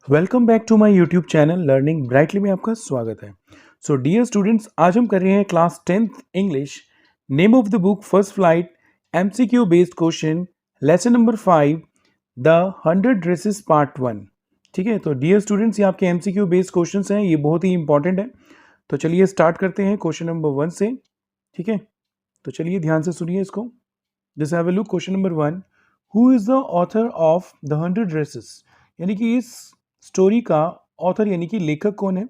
Welcome back to my YouTube channel learning brightly में आपका स्वागत है। सो डियर स्टूडेंट्स, आज हम कर रहे हैं class 10th English. Name of the book first flight, MCQ based question, lesson number 5, the 100 dresses part 1। ठीक है, तो डियर स्टूडेंट्स, ये आपके एमसीक्यू बेस्ड क्वेश्चंस हैं, ये बहुत ही इंपॉर्टेंट है। तो चलिए स्टार्ट करते हैं क्वेश्चन नंबर 1 से। ठीक है, तो चलिए ध्यान से सुनिए इसको। जैसे have a look question number 1, who is the author of the 100 dresses, यानी कि इस स्टोरी का ऑथर यानी कि लेखक कौन है।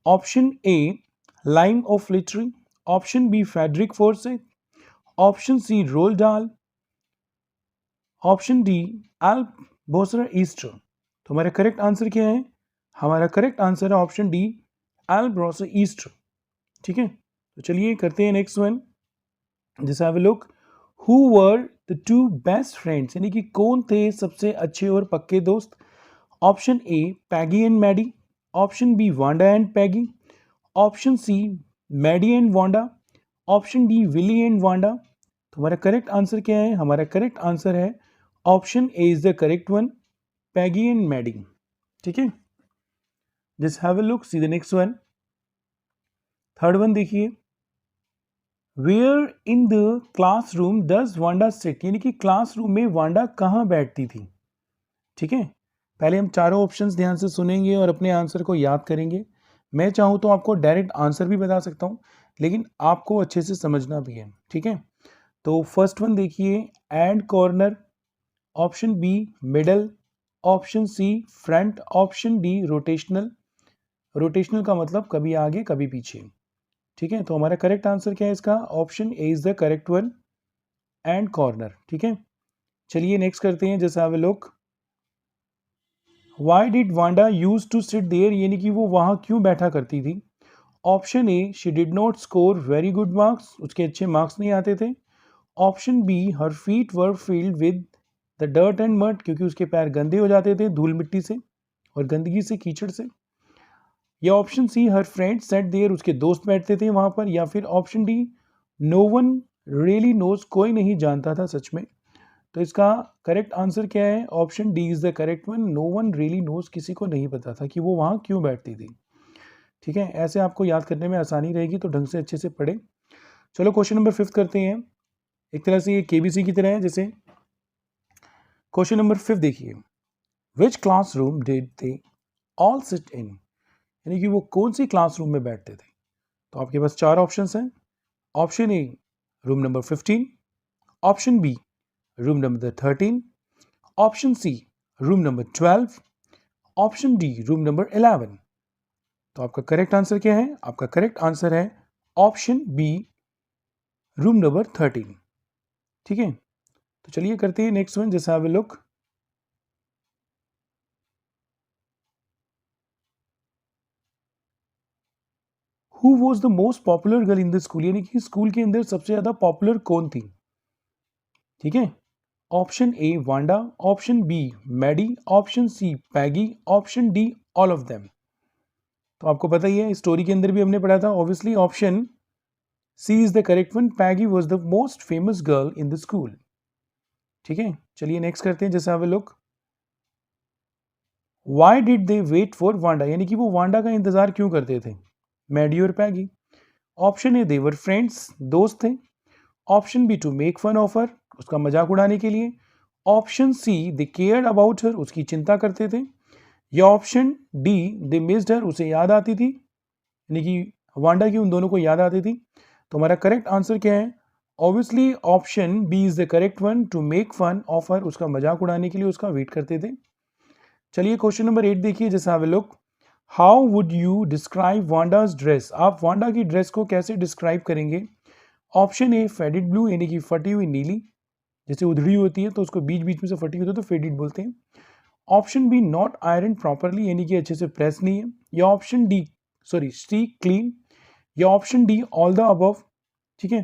ऑप्शन ए लाइम ऑफ लिटरी, option B Frederick Forsyth, option C Roald Dahl, option D एल्प बोसर ईस्टर। तो हमारा करेक्ट आंसर क्या है? हमारा करेक्ट आंसर है ऑप्शन डी एल्प बोसर ईस्टर। ठीक है, तो चलिए करते हैं नेक्स्ट वन। जैसे have a look, who were the two best friends, यानी कि कौन थे सबसे अच्छे और पक्के दोस्त। Option A Peggy and Maddie, option B Wanda and Peggy, option C Maddie and Wanda, option D Willie and Wanda. तो हमारा करेक्ट आंसर क्या है? हमारा करेक्ट आंसर है option A is the correct one, Peggy and Maddie. ठीक है, just have a look, see the next one. Third one देखिए, where in the classroom does Wanda sit, यानी कि क्लासरूम में वांडा कहाँ बैठती थी। ठीक है, पहले हम चारों ऑप्शंस ध्यान से सुनेंगे और अपने आंसर को याद करेंगे। मैं चाहूँ तो आपको डायरेक्ट आंसर भी बता सकता हूँ, लेकिन आपको अच्छे से समझना भी है। ठीक है, तो फर्स्ट वन देखिए, end corner, option B middle, option C front, option D rotational. Rotational का मतलब कभी आगे कभी पीछे। ठीक है, तो हमारा करेक्ट आंसर क्या है इसका? Option A is the correct one, end corner. ठीक है, चलिए नेक्स्ट करते हैं। जैसे have a look, why did Wanda use to sit there, यानी कि वो वहां क्यों बैठा करती थी। Option A she did not score very good marks, उसके अच्छे मार्क्स नहीं आते थे। Option B her feet were filled with the dirt and mud, क्योंकि उसके पैर गंदे हो जाते थे धूल मिट्टी से और गंदगी से, कीचड़ से। या option C her friend sat there, उसके दोस्त बैठते थे वहां पर। या फिर option D no one really knows, कोई नहीं जानता था सच में। तो इसका करेक्ट आंसर क्या है? Option D is the correct one, no one really knows, किसी को नहीं पता था कि वो वहां क्यों बैठती थी। ठीक है, ऐसे आपको याद करने में आसानी रहेगी, तो ढंग से अच्छे से पढ़े। चलो क्वेश्चन नंबर 5 करते हैं। एक तरह से ये केबीसी की तरह है। जैसे क्वेश्चन नंबर 5 देखिए, which classroom did they all sit in, यानी कि वो कौन सी क्लासरूम में बैठते थे। तो आपके पास चार ऑप्शंस हैं। Option A room number 15, option B room number 13, option C room number 12, option D room number 11। तो आपका करेक्ट आंसर क्या है? आपका करेक्ट आंसर है ऑप्शन बी रूम नंबर 13। ठीक है, तो चलिए करते हैं नेक्स्ट वन। जैसे have a look, who was the most popular girl in the school, यानी कि स्कूल के अंदर सबसे ज्यादा पॉपुलर कौन थी। ठीक है, option A Wanda, option B Maddie, option C Peggy, option D all of them. तो आपको पता ही है, स्टोरी के अंदर भी हमने पढ़ा था। Obviously option C is the correct one, Peggy was the most famous girl in the school. ठीक है, चलिए नेक्स्ट करते हैं। जैसे have a look, why did they wait for Wanda, यानी कि वो वांडा का इंतजार क्यों करते थे, मैडी और पैगी। ऑप्शन ए देवर फ्रेंड्स, दोस्त थे। Option B to make fun of her, उसका मजाक उड़ाने के लिए। Option C they cared about her, उसकी चिंता करते थे। या option D they missed her, उसे याद आती थी, यानी कि वांडा की उन दोनों को याद आती थी। तो हमारा करेक्ट आंसर क्या है? Obviously option B is the correct one, to make fun of her, उसका मजाक उड़ाने के लिए उसका वेट करते थे। चलिए क्वेश्चन नंबर 8 देखिए। जैसे have a look, how would you describe Wanda's dress, आप वांडा की ड्रेस को कैसे डिस्क्राइब करेंगे। ऑप्शन ए फेडेड ब्लू, यानी कि फटी हुई नीली, जैसे उधड़ी होती है तो उसको बीच बीच में से फटी होती है तो फेडेड बोलते हैं। Option B not iron properly, यानी कि अच्छे से प्रेस नहीं है। या ऑप्शन डी सी क्लीन। या option D all the above. ठीक है,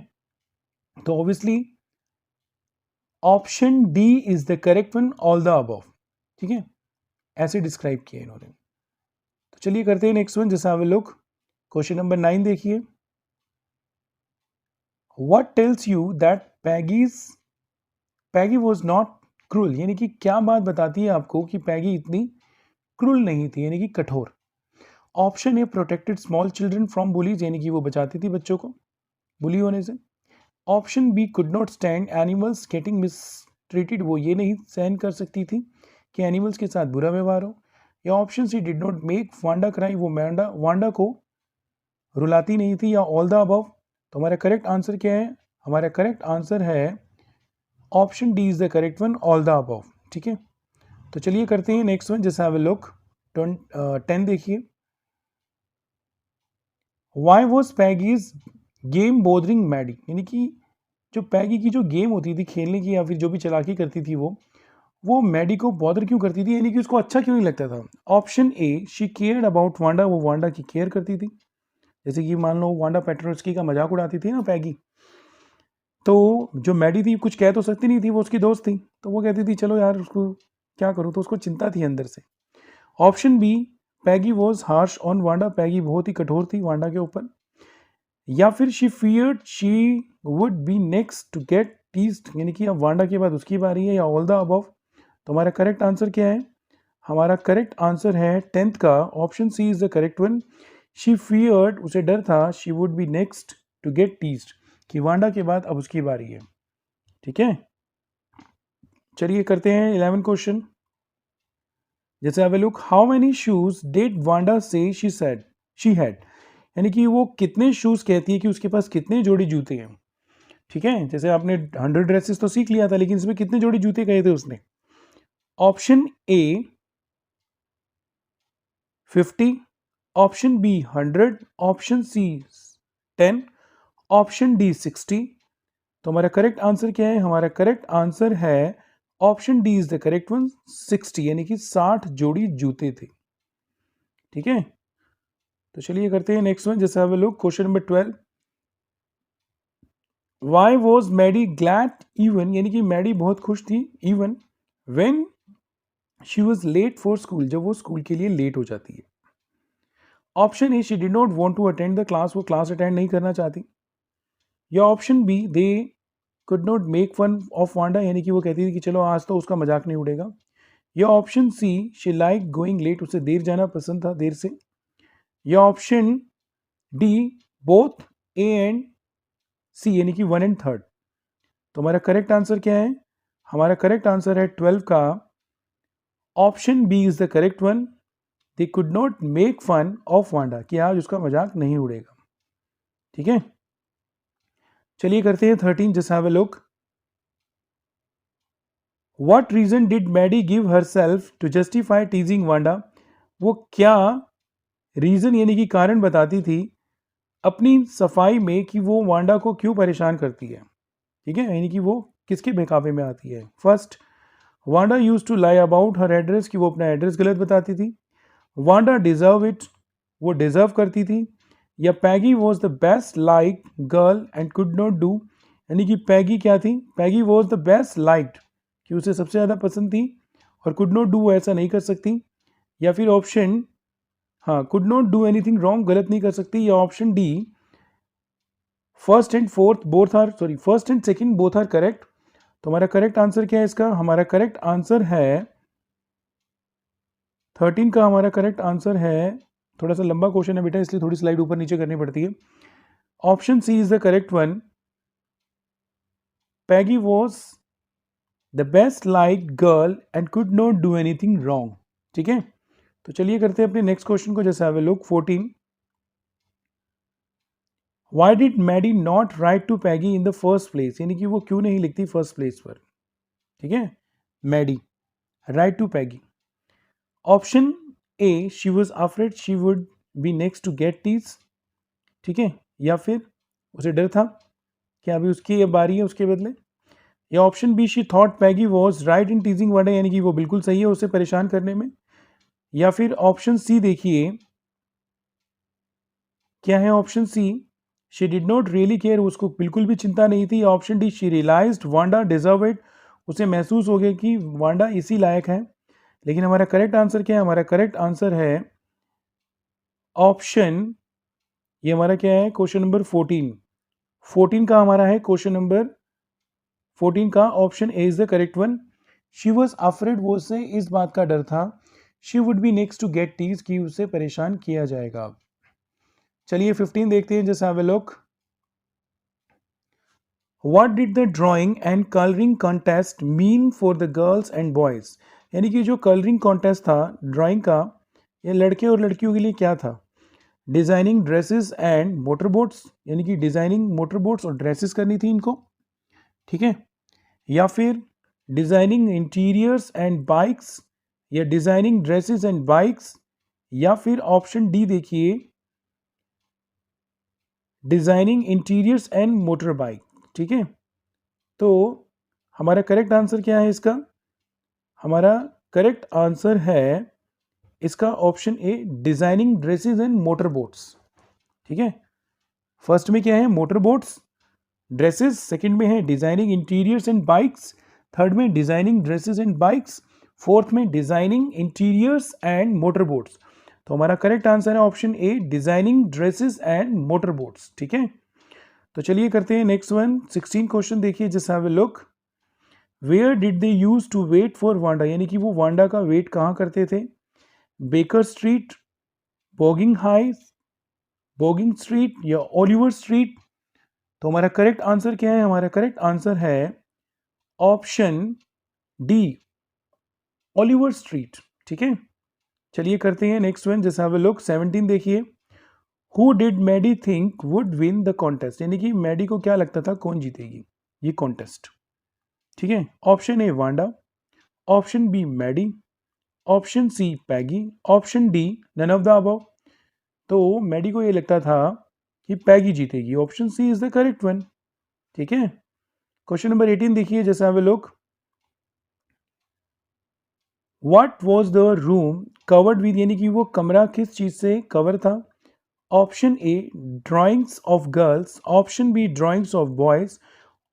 तो obviously option D is the correct one, all the above. ठीक है, ऐसे डिस्क्राइब किया इन्होंने। तो चलिए करते हैं नेक्स्ट वन। जैसे have a look, question number 9 देखिए, what tells you that Peggy was not cruel, यानी कि क्या बात बताती है आपको कि पैगी इतनी क्रूल नहीं थी यानी कि कठोर। Option A protected small children from bullies यानी कि वो बचाती थी बच्चों को बुली होने से। Option B could not stand animals getting mistreated, वो ये नहीं सहन कर सकती थी कि एनिमल्स के साथ बुरा व्यवहार हो। या option C did not make Wanda cry, वो वांडा को रुलाती नहीं थी। या ऑल द अबव। तो हमारा करेक्ट आंसर क्या है? हमारा करेक्ट आंसर है option D is the correct one, all the above. ठीक है, तो चलिए करते हैं नेक्स्ट वन, जैसे हैव अ लुक। 10 देखिए। Why was Peggy's game bothering Maddie, यानी कि जो पैगी की जो गेम होती थी खेलने की या फिर जो भी चालाकी करती थी वो मैडी को बॉदर क्यों करती थी, यानी कि उसको अच्छा क्यों नहीं लगता था। Option A she cared about Wanda, वो वांडा की केयर करती थी। जैसे कि मान लो वांडा पेट्रोस्की का मजाक उड़ाती थी ना पैगी, तो जो मैडी थी कुछ कह तो सकती नहीं थी, वो उसकी दोस्त थी, तो वो कहती थी चलो यार उसको क्या करूँ, तो उसको चिंता थी अंदर से। Option B Peggy was harsh on Wanda, Peggy बहुत ही कठोर थी वांडा के ऊपर। या फिर she feared she would be next to get teased, यानी कि अब वांडा के बाद उसकी बारी है। या ऑल द अबव। तो हमारा करेक्ट आंसर क्या है? हमारा करेक्ट आंसर है 10th का option C is the correct one. She feared, उसे डर था, she would be next to get teased, कि वांडा के बाद अब उसकी बारी है। ठीक है, चलिए करते हैं 11 क्वेश्चन। जैसे have a look, how many shoes did Wanda से शी हैड, यानी कि वो कितने शूज कहती है कि उसके पास कितने जोड़ी जूते हैं। ठीक है, जैसे आपने 100 ड्रेसेस तो सीख लिया था, लेकिन इसमें कितने जोड़ी जूते कहे थे उसने। Option A 50, option B 100, option C 10, option D 60। तो हमारा करेक्ट आंसर क्या है? हमारा करेक्ट आंसर है option D is the correct one, 60, यानी कि 60 जोड़ी जूते थे। ठीक है, तो चलिए करते हैं नेक्स्ट वन, जैसे have a look question number 12। Why was Maddie glad even, यानी कि मैडी बहुत खुश थी even when she was late for school, जब वो स्कूल के लिए लेट हो जाती है। Option A she did not want to attend the class, वो क्लास अटेंड नहीं करना चाहती। या option B they could not make fun of Wanda, यानी कि वो कहती थी कि चलो आज तो उसका मजाक नहीं उड़ेगा। या option C she like going late, उसे देर जाना पसंद था, देर से। या option D both A and C, यानी कि 1 एंड 3। तो हमारा करेक्ट आंसर क्या है? हमारा करेक्ट आंसर है 12 का option B is the correct one, they could not make fun of Wanda, कि आज उसका मजाक नहीं उड़ेगा। ठीक है, चलिए करते हैं 13, just have a look. What reason did Maddie give herself to justify teasing Wanda, वो क्या रीजन यानी कि कारण बताती थी अपनी सफाई में कि वो वांडा को क्यों परेशान करती है। ठीक है, यानी कि वो किसके बहकावे में आती है। First, Wanda use to lie about her address, कि वो अपना एड्रेस गलत बताती थी। वांडा डिजर्व इट, वो डिजर्व करती थी। या Peggy was the best like girl and could not do, यानी कि पैगी क्या थी? Peggy was the best liked, कि उसे सबसे ज़्यादा पसंद थी, और कुड नॉट डू, वो ऐसा नहीं कर सकती। या फिर ऑप्शन, हाँ, could not do anything wrong, गलत नहीं कर सकती। या option D first and second both are correct. तो हमारा करेक्ट आंसर क्या है इसका? हमारा करेक्ट आंसर है 13 का हमारा करेक्ट आंसर है, थोड़ा सा लंबा क्वेश्चन है बेटा इसलिए थोड़ी स्लाइड ऊपर नीचे करनी पड़ती है। Option C is the correct one, Peggy was the best like girl and could not do anything wrong. ठीक है, तो चलिए करते हैं अपने नेक्स्ट क्वेश्चन को, जैसे have a look 14। Why did Maddie not write to Peggy in the first place, यानी कि वो क्यों नहीं लिखती फर्स्ट प्लेस पर। ठीक है, Maddie write to Peggy. Option A she was afraid she would be next to get tease. ठीक है, या फिर उसे डर था कि अभी उसकी ये बारी है उसके बदले। या option B she thought Peggy was right in teasing Wanda, यानी कि वो बिल्कुल सही है उसे परेशान करने में। या फिर ऑप्शन सी देखिए क्या है, option C she did not really care, उसको बिल्कुल भी चिंता नहीं थी। Option D she realized Wanda deserve it, उसे महसूस हो गया कि वांडा इसी लायक है। लेकिन हमारा करेक्ट आंसर क्या है? हमारा करेक्ट आंसर है ऑप्शन, ये हमारा क्या है, क्वेश्चन नंबर 14 का हमारा है क्वेश्चन नंबर 14 का option A is the correct one. She was afraid, वो से इस बात का डर था, she would be next to get tease, कि उसे परेशान किया जाएगा। चलिए 15 देखते हैं, जैसे have a look. What did the drawing and coloring contest mean for the girls and boys? यानी कि जो कलरिंग कॉन्टेस्ट था ड्राइंग का, ये लड़के और लड़कियों के लिए क्या था? डिजाइनिंग ड्रेसेस एंड मोटरबोट्स, यानी कि डिजाइनिंग मोटरबोट्स और ड्रेसेस करनी थी इनको, ठीक है? या फिर डिजाइनिंग इंटीरियर्स एंड बाइक्स, या डिजाइनिंग ड्रेसेस एंड बाइक्स, या फिर ऑप्शन डी देखिए, designing interiors and motor bike, ठीक है? तो हमारा करेक्ट आंसर क्या है इसका? हमारा करेक्ट आंसर है इसका option A, designing dresses and motor boats, ठीक है? फर्स्ट में क्या है? मोटर बोट्स, ड्रेसेस, सेकंड में है designing interiors and bikes, third में designing dresses and bikes, fourth में designing interiors and motor boats. तो हमारा करेक्ट आंसर है option A, designing dresses and motor boats, ठीक है? तो चलिए करते हैं नेक्स्ट वन। 16 क्वेश्चन देखिए, just have a look. Where did they use to wait for Wanda, यानी कि वो वांडा का वेट कहाँ करते थे? Baker Street, Bogging High, बोगिंग street, या ओलिवर स्ट्रीट? तो हमारा करेक्ट आंसर क्या है? हमारा करेक्ट आंसर है ऑप्शन डी, ओलिवर स्ट्रीट, ठीक है? चलिए करते हैं नेक्स्ट वन, जैसे हैव अ लुक। 17 देखिए। Who did Maddie think would win the contest, यानी कि मैडी को क्या लगता था कौन जीतेगी ये कॉन्टेस्ट, ठीक है? Option A Wanda, option B Maddie, option C Peggy, option D none of the above. तो मैडी को ये लगता था कि पैगी जीतेगी, option C is the correct one, ठीक है? क्वेश्चन नंबर 18 देखिए, जैसे have a look. What was the room covered with, यानी कि वो कमरा किस चीज से कवर था? Option A drawings of girls, option B drawings of boys,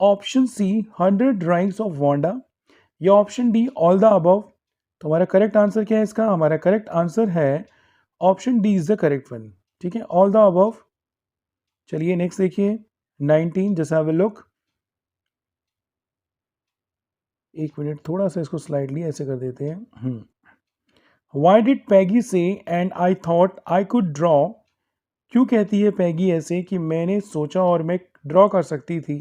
option C 100 drawings of Wanda, या option D all the above. तो हमारा करेक्ट आंसर क्या है इसका? हमारा करेक्ट आंसर है option D is the correct one, ठीक है? All the above. चलिए नेक्स्ट देखिए 19, जैसे हैव अ लुक। एक मिनट, थोड़ा सा इसको स्लाइडली ऐसे कर देते हैं। वाई डिड पैगी से and I thought I could draw, क्यों कहती है पैगी ऐसे कि मैंने सोचा और मैं ड्रॉ कर सकती थी?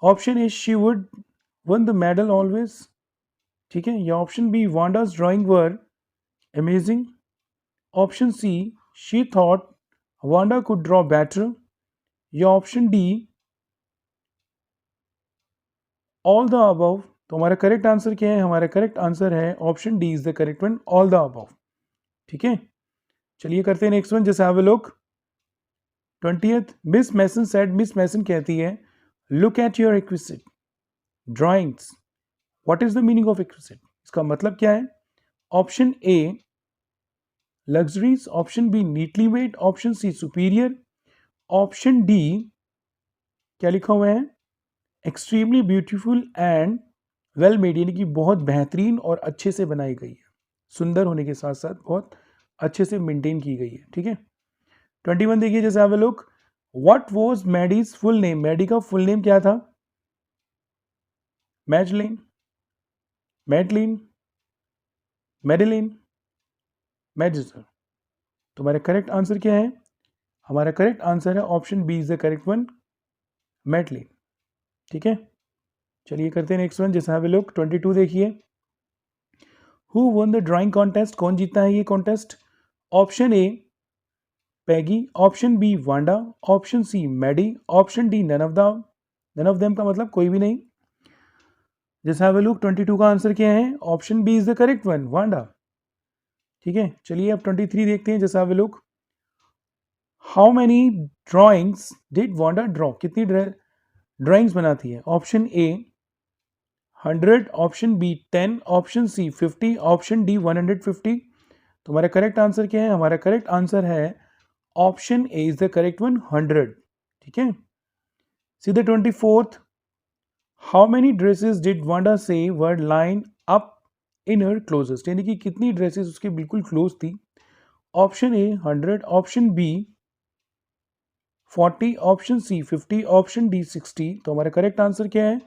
Option A she would won the medal always, ठीक है? या option B Wanda's drawing were amazing, option C she thought Wanda could draw better, या option D all the above. तो हमारा करेक्ट आंसर क्या है? हमारा करेक्ट आंसर है option D is the correct one, all the above, ठीक है? चलिए करते हैं नेक्स्ट वन, जैसे have a look. 20th, Miss Mason said, miss मैसन कहती है look at your exquisite drawings, what is the meaning of exquisite, इसका मतलब क्या है? Option A luxuries, option B neatly made, option C superior, option D क्या लिखा हुआ है? Extremely beautiful and well made, यानी कि बहुत बेहतरीन और अच्छे से बनाई गई है, सुंदर होने के साथ साथ बहुत अच्छे से मेंटेन की गई है, ठीक है? 21 देखिए, जैसे have a look. What was Maddie's full name, Maddie का फुल नेम क्या था? Majlin, Madeline, Medlin, Majiser. तो हमारा करेक्ट आंसर क्या है? हमारा करेक्ट आंसर है option B is the correct one, Madeline, ठीक है? चलिए करते हैं नेक्स्ट वन, जैसे हैव अ लुक। 22 देखिए। Who won the drawing contest, कौन जीता है ये contest? Option A Peggy, option B Wanda, option C Maddie, option D none of the, none of them का मतलब कोई भी नहीं। जैसे हैव अ लुक, 22 का आंसर क्या है? Option B is the correct one, Wanda, ठीक है? चलिए अब 23 देखते हैं, जैसे have a look. How many drawings did Wanda draw, कितनी ड्राइंग्स बनाती है? Option A 100, option B 10, option C 50, option D 150। तो हमारा करेक्ट आंसर क्या है? हमारा करेक्ट आंसर है option A is the correct one, 100, ठीक है? सीधे 24th, how many dresses did Wanda से were line up in her closets, यानी कि कितनी ड्रेसेस उसके बिल्कुल क्लोज थी? Option A 100, option B 40, option C 50, option D 60। तो हमारा करेक्ट आंसर क्या है?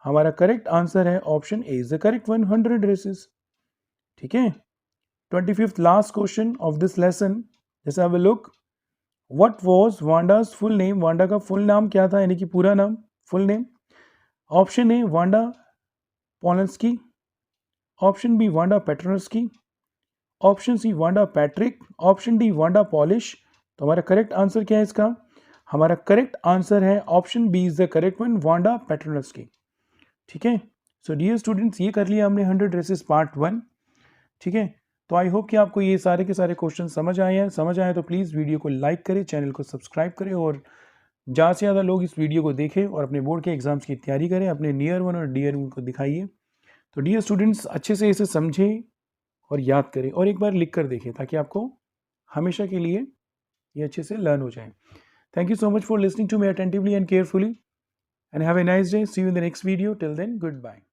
हमारा करेक्ट आंसर है option A is the correct one, 100 dresses, ठीक है? 25th last question of this lesson. Let's have a look. What was Wanda's full name? Wanda का full नाम क्या था, यानी कि पूरा नाम, full name? Option A Wanda Polanski, option B Wanda Petronski, option C Wanda Patrick, option D Wanda Polish. तो हमारा करेक्ट आंसर क्या है इसका? हमारा करेक्ट आंसर है option B is the correct one, Wanda Petronski. ठीक है. सो डियर स्टूडेंट्स, ये कर लिया हमने 100 ड्रेसेस पार्ट 1. ठीक है. तो आई होप कि आपको ये सारे के सारे क्वेश्चन समझ आए हैं. समझ आए तो प्लीज़ वीडियो को लाइक करें, चैनल को सब्सक्राइब करें और ज़्यादा से ज़्यादा लोग इस वीडियो को देखें और अपने बोर्ड के एग्जाम्स की तैयारी करें. अपने नियर वन और डियर वन को दिखाइए. तो डियर स्टूडेंट्स, अच्छे से इसे समझें और याद करें और एक बार लिख कर देखें ताकि आपको हमेशा के लिए ये अच्छे से लर्न हो जाए. Thank you so much for listening to me attentively and carefully, and have a nice day. See you in the next video. Till then, goodbye.